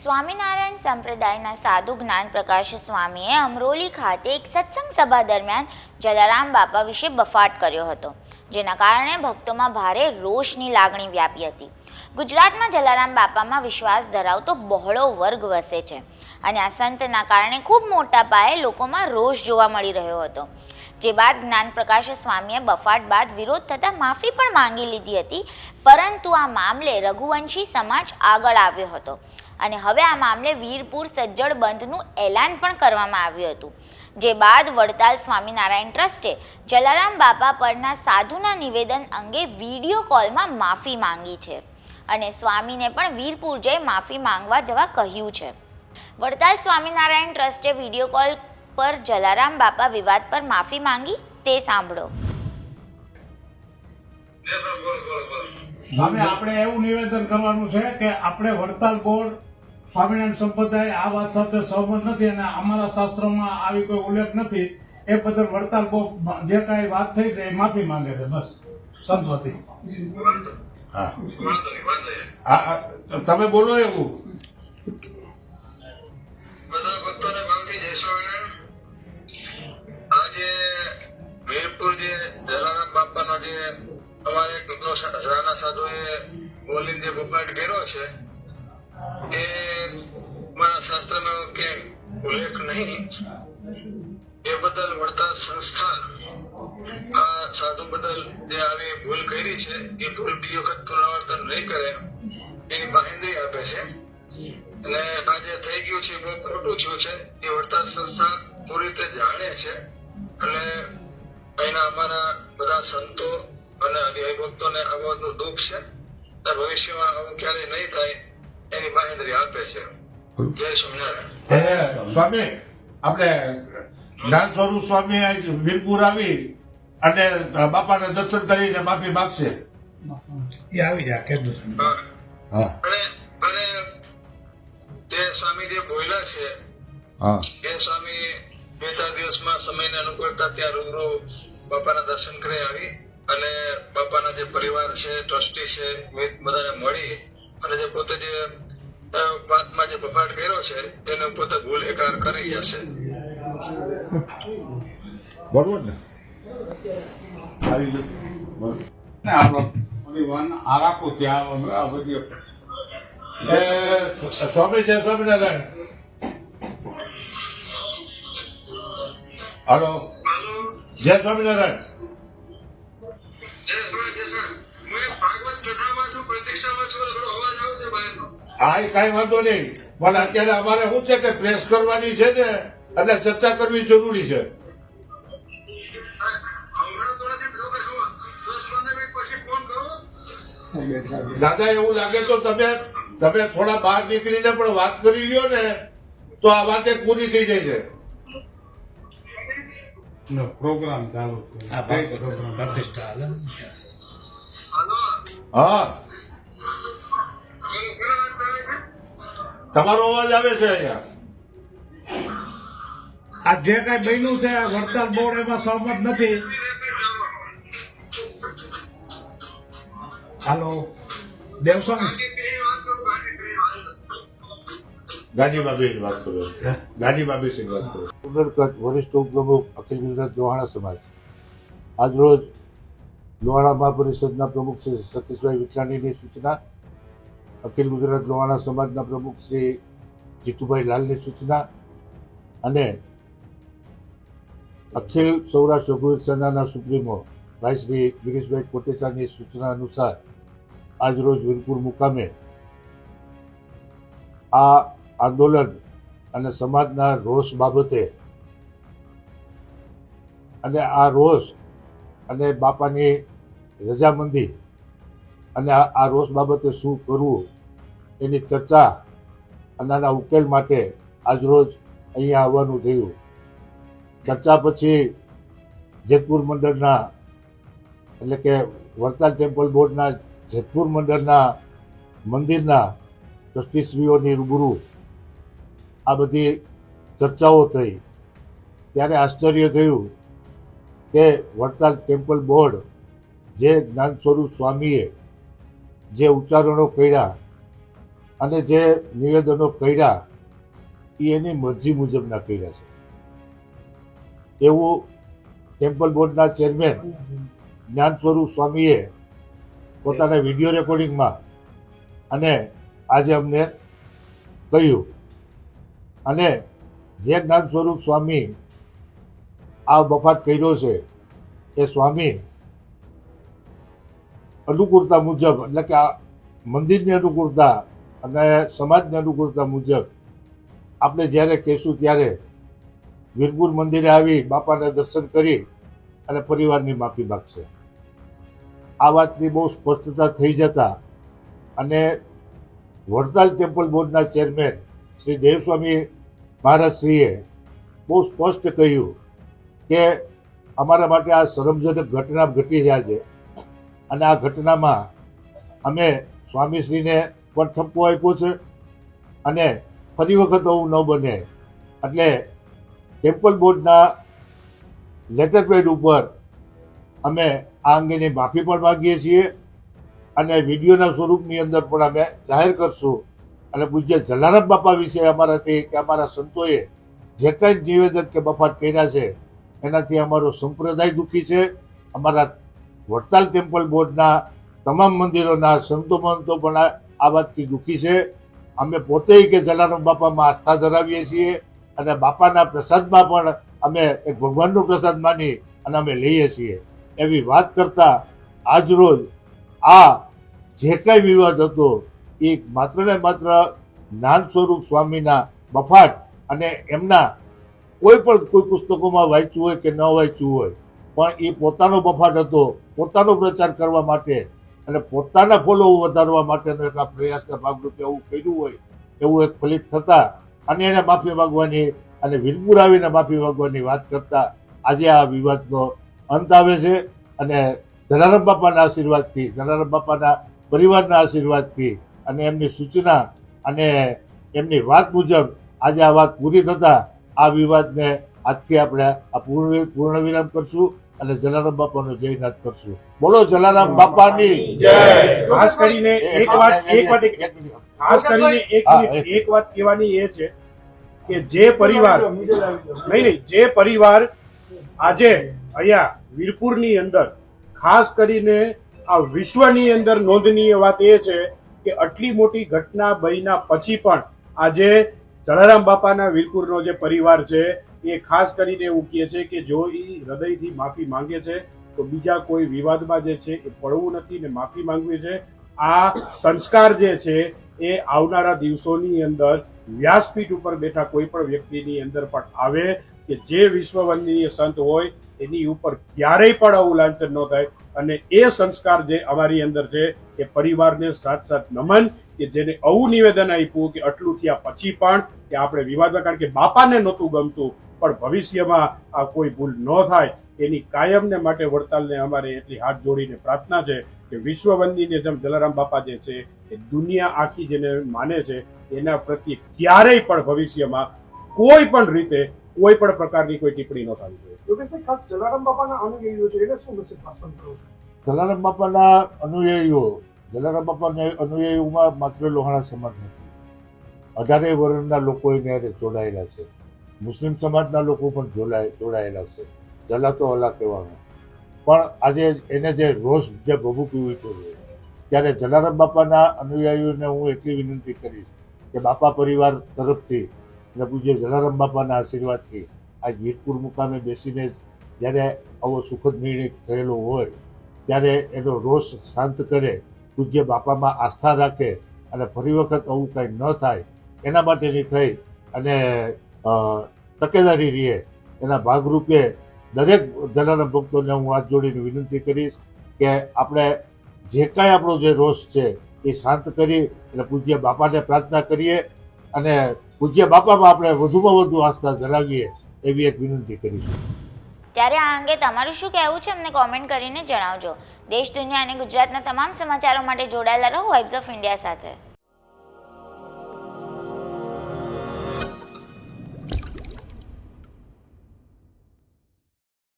સ્વામિનારાયણ સંપ્રદાયના સાધુ જ્ઞાનપ્રકાશ સ્વામીએ અમરોલી ખાતે એક સત્સંગ સભા દરમિયાન જલારામ બાપા વિશે બફાટ કર્યો હતો, જેના કારણે ભક્તોમાં ભારે રોષની લાગણી વ્યાપી હતી. ગુજરાતમાં જલારામ બાપામાં વિશ્વાસ ધરાવતો બહોળો વર્ગ વસે છે અને આ સંતના કારણે ખૂબ મોટા પાયે લોકોમાં રોષ જોવા મળી રહ્યો હતો. જે બાદ જ્ઞાનપ્રકાશ સ્વામીએ બફાટ બાદ વિરોધ થતાં માફી પણ માંગી લીધી હતી, પરંતુ આ મામલે રઘુવંશી સમાજ આગળ આવ્યો હતો અને હવે આ મામલે વીરપુર સજ્જડ બંધનું એલાન પણ કરવામાં આવ્યું હતું. જે બાદ વડતાલ સ્વામિનારાયણ ટ્રસ્ટે જલારામ બાપા પરના સાધુના નિવેદન અંગે વિડીયો કોલમાં માફી માંગી છે અને સ્વામીને પણ વીરપુર જઈ માફી માંગવા જવા કહ્યું છે. વડતાલ સ્વામિનારાયણ ટ્રસ્ટે વિડીયો કોલ પર જલારામ બાપા વિવાદ પર માફી માંગી, તે સાંભળો. સામે આપણે એવું નિવેદન કરવાનું છે કે આપણે વડતાલ બોર્ડ સ્વામિનારાયણ સંપ્રદાય આ વાત સાથે સહમત નથી અને અમારા શાસ્ત્રોમાં આવી કોઈ ઉલ્લેખ નથી. એ બદલ વડતાલ બોર્ડ જે કાંઈ વાત થઈ છે એ માફી માંગે છે, બસ સંતોથી. તમે બોલો એવું. બધા ભક્તોને ભાવથી જય સ્વામિનારાયણ. આજે વીરપુર જે જલારામ બાપાનો જે અમારે રાણા સાધુએ બોલીને જે બફાટ કર્યો છે એ મારા શાસ્ત્રમાં કે ઉલ્લેખ નહીં. એ બદલ વડતાલ સંસ્થા આ સાધુ બદલ જે આવી ભૂલ કરી છે એ ભૂલ બીજી વખત પુનરાવર્તન નહીં કરે એની બાંહેધરી આપે છે. અને આ જે થઈ ગયું છે બહુ ખોટું થયું છે એ વડતાલ સંસ્થા પૂરી રીતે જાણે છે. અને અહીંના અમારા બધા સંતો અને હરિભક્તોને આ બાબતનું દુઃખ છે. ભવિષ્યમાં આવું ક્યારેય નહીં થાય એની બાંહેધરી આપે છે. જય સ્વામિનારાયણ. સ્વામી, આપણે જ્ઞાન સ્વરૂપ સ્વામી વીરપુર આવી અને બાપાના દર્શન કરીને માફી માંગશે. એ આવી જાય કીધું. અને જે સ્વામી જે બોલ્યા છે એ સ્વામી 2-4 દિવસમાં સમયને અનુકૂળતા ત્યાં રૂબરૂ બાપાના દર્શન કરી આવી અને બાપાના જે પરિવાર છે, ટ્રસ્ટી છે, બધાને મળી અને જે પોતે જે વાતમાં જે બફાટ કર્યો છે એને પોતે ભૂલ એકરાર કરી જશે. બરોબર ને? આવી ગયું. સ્વામી જય સ્વામિનારાયણ. હાલો, જય સ્વામિનારાયણ. હા, એ કઈ વાંધો નહીં, પણ અત્યારે અમારે શું છે કે પ્રેસ કરવાની છે ને એટલે ચર્ચા કરવી જરૂરી છે. દાદા, એવું લાગે તો તમે થોડા બહાર નીકળીને પણ વાત કરી લ્યો ને તો આ વાત એક પૂરી થઈ જાય છે. પ્રોગ્રામ ચાલુ હા, તમારો અવાજ આવે છે અહીંયા. આ જે કઈ બન્યું છે વડતાલ બોર્ડ એમાં સહમત નથી. હાલો દેવસ્વામી, ગાંધીમાં બેસી વાત કરો. ગાંધીમાં બેસી વાત કરો. ઉનડકટ વરિષ્ઠ ઉપપ્રમુખ અખિલ ગુજરાત લોહાણા સમાજ આજરોજ લોહાણા મહાપરિષદના પ્રમુખ શ્રી સતીશભાઈ વિઠલાણીની સૂચના, અખિલ ગુજરાત લોહાણા સમાજના પ્રમુખ શ્રી જીતુભાઈ લાલની સૂચના અને અખિલ સૌરાષ્ટ્ર રઘુવીર સેનાના સુપ્રીમો ભાઈ શ્રી ગિરીશભાઈ કોટેચાની સૂચના અનુસાર આજરોજ વીરપુર મુકામે આ આંદોલન અને સમાજના રોષ બાબતે અને આ રોષ અને બાપાની રજામંદી અને આ રોષ બાબતે શું કરવું એની ચર્ચા અને આના ઉકેલ માટે આજરોજ અહીંયા આવવાનું થયું. ચર્ચા પછી જેતપુર મંડળના એટલે કે વડતાલ ટેમ્પલ બોર્ડના જેતપુર મંડળના મંદિરના ટ્રસ્ટીશ્રીઓની રૂબરૂ આ બધી ચર્ચાઓ થઈ ત્યારે આશ્ચર્ય થયું કે વડતાલ ટેમ્પલ બોર્ડ જે જ્ઞાન સ્વરૂપ સ્વામીએ જે ઉચ્ચારણો કર્યા અને જે નિવેદનો કર્યા એ એની મરજી મુજબના કર્યા છે એવું ટેમ્પલ બોર્ડના ચેરમેન જ્ઞાન સ્વરૂપ સ્વામીએ પોતાના વિડીયો રેકોર્ડિંગમાં અને આજે અમને કહ્યું. અને જે જ્ઞાન સ્વરૂપ સ્વામી આ બફાટ કર્યો છે એ સ્વામી અનુકૂળતા મુજબ એટલે કે આ મંદિરની અનુકૂળતા અને સમાજની અનુકૂળતા મુજબ આપણે જ્યારે કહેશું ત્યારે વીરપુર મંદિરે આવી બાપાના દર્શન કરી અને પરિવારની માફી માગશે. આ વાતની બહુ સ્પષ્ટતા થઈ જતા અને વડતાલ ટેમ્પલ બોર્ડના ચેરમેન શ્રી દેવસ્વામી મહારાજશ્રીએ બહુ સ્પષ્ટ કહ્યું કે અમારા માટે આ શરમજનક ઘટના ઘટી રહ્યા છે અને આ ઘટનામાં અમે સ્વામીશ્રીને પણ ઠપકો આપ્યો છે અને ફરી વખત આવું ન બને એટલે ટેમ્પલ બોર્ડના લેટર પેડ ઉપર અમે આ અંગેની માફી પણ માગીએ છીએ અને વિડીયોના સ્વરૂપની અંદર પણ અમે જાહેર કરશું. અને પૂજ્ય જલારામ બાપા વિશે અમારાથી કે અમારા સંતોએ જે કંઈ નિવેદન કે બફાટ કર્યા છે એનાથી અમારો સંપ્રદાય દુઃખી છે. અમારા વડતાલ ટેમ્પલ બોર્ડના તમામ મંદિરોના સંતો મહંતો પણ આ વાતથી દુઃખી છે. અમે પોતે કે જલારામ બાપામાં આસ્થા ધરાવીએ છીએ અને બાપાના પ્રસાદમાં પણ અમે એક ભગવાનનો પ્રસાદ માની અને અમે લઈએ છીએ એવી વાત કરતા આજરોજ આ જે કાંઈ વિવાદ હતો એ માત્ર ને માત્ર જ્ઞાન સ્વરૂપ સ્વામીના બફાટ અને એમના કોઈ પુસ્તકોમાં વાંચ્યું હોય કે ન વાંચ્યું હોય પણ એ પોતાનો બફાટ હતો, પોતાનો પ્રચાર કરવા માટે અને પોતાના ફોલો વધારવા માટેનો એક આ પ્રયાસના ભાગરૂપે એવું કર્યું હોય એવું એક ફલિત થતા અને એને માફી માંગવાની અને વીરપુર આવીને માફી માંગવાની વાત કરતા આજે આ વિવાદનો અંત આવે છે. અને જલારામ બાપાના આશીર્વાદથી, જલારામ બાપાના પરિવારના આશીર્વાદથી અને એમની સૂચના અને એમની વાત મુજબ આજે આ વાત પૂરી થતા આ વિવાદને આજથી આપણે આ પૂર્ણ વિરામ કરશું અને જલારામ બાપાનો જયનાથ કરશું. બોલો જલારામ બાપાની જય. ખાસ કરીને એક વાત કહેવાની એ છે કે જે પરિવાર આજે અહીંયા વીરપુરની અંદર ખાસ કરીને આ વિશ્વની અંદર નોંધનીય વાત એ છે કે આટલી મોટી ઘટના બન્યા પછી પણ આજે જલારામ બાપાના વીરપુરનો જે પરિવાર છે એ ખાસ કરીને એવું કહે છે કે જો એ હૃદયથી માફી માંગે છે તો બીજા કોઈ વિવાદમાં જે છે એ પડવું નથી ને માફી માંગવી છે. આ સંસ્કાર જે છે એ આવનારા દિવસોની અંદર વ્યાસપીઠ ઉપર બેઠા કોઈ પણ વ્યક્તિની અંદર પણ આવે કે જે વિશ્વવંદનીય સંત હોય એની ઉપર ક્યારેય પણ આવું લાંછન ન થાય. અને એ સંસ્કાર જે અમારી અંદર છે એ પરિવારને સાથ નમન કે જેને આવું નિવેદન આપ્યું કે આટલું થયા પછી પણ કે આપણે વિવાદમાં, કારણ કે બાપાને નહોતું ગમતું પણ ભવિષ્યમાં આ કોઈ ભૂલ ન થાય એની કાયમને માટે વડતાલને અમારે એટલી હાથ જોડીને પ્રાર્થના છે કે વિશ્વવંદનીય જેમ જલારામ બાપા જે છે એ દુનિયા આખી જેને માને છે એના પ્રત્યે ક્યારેય પણ ભવિષ્યમાં કોઈ પણ રીતે કોઈ પણ પ્રકારની કોઈ ટિપ્પણી ન થવી જોઈએ. યોગેશભાઈ, ખાસ જલારામ બાપાના અનુયાયીઓ છે એને શું મેસેજ પાસ કરો? જલારામ બાપાના અનુયાયીઓમાં માત્ર લોહાણા સમાજ નથી, 18 વર્ષના લોકો એને જોડાયેલા છે. મુસ્લિમ સમાજના લોકો પણ જોડાયેલા છે. જલા તો અલા કહેવાનું પણ આજે એને જે રોષ જે ભભૂકી ઉઠ્યો છે ત્યારે જલારામ બાપાના અનુયાયીઓને હું એટલી વિનંતી કરીશ કે બાપા પરિવાર તરફથી અને પૂજ્ય જલારામ બાપાના આશીર્વાદથી આજ વીરપુર મુકામે બેસીને જ્યારે આવો સુખદ નિર્ણય થયેલો હોય ત્યારે એનો રોષ શાંત કરે, પૂજ્ય બાપામાં આસ્થા રાખે અને ફરી વખત આવું કાંઈ ન થાય એના માટેની થઈ અને તકેદારી રહે એના ભાગરૂપે દરેક જલારામ ભક્તોને હું હાથ જોડીને વિનંતી કરીશ કે આપણે જે કાંઈ આપણો જે રોષ છે એ શાંત કરી અને પૂજ્ય બાપાને પ્રાર્થના કરીએ અને પૂજ્ય બાપામાં આપણે વધુમાં વધુ આસ્થા ધરાવીએ એવી એક વિનંતી કરીશું. ત્યારે આ અંગે તમારું શું કહેવું છે અમને કોમેન્ટ કરીને જણાવજો. દેશ, દુનિયા અને ગુજરાતના તમામ સમાચારો માટે જોડાયેલા રહો વાઇબ્સ ઓફ ઇન્ડિયા સાથે.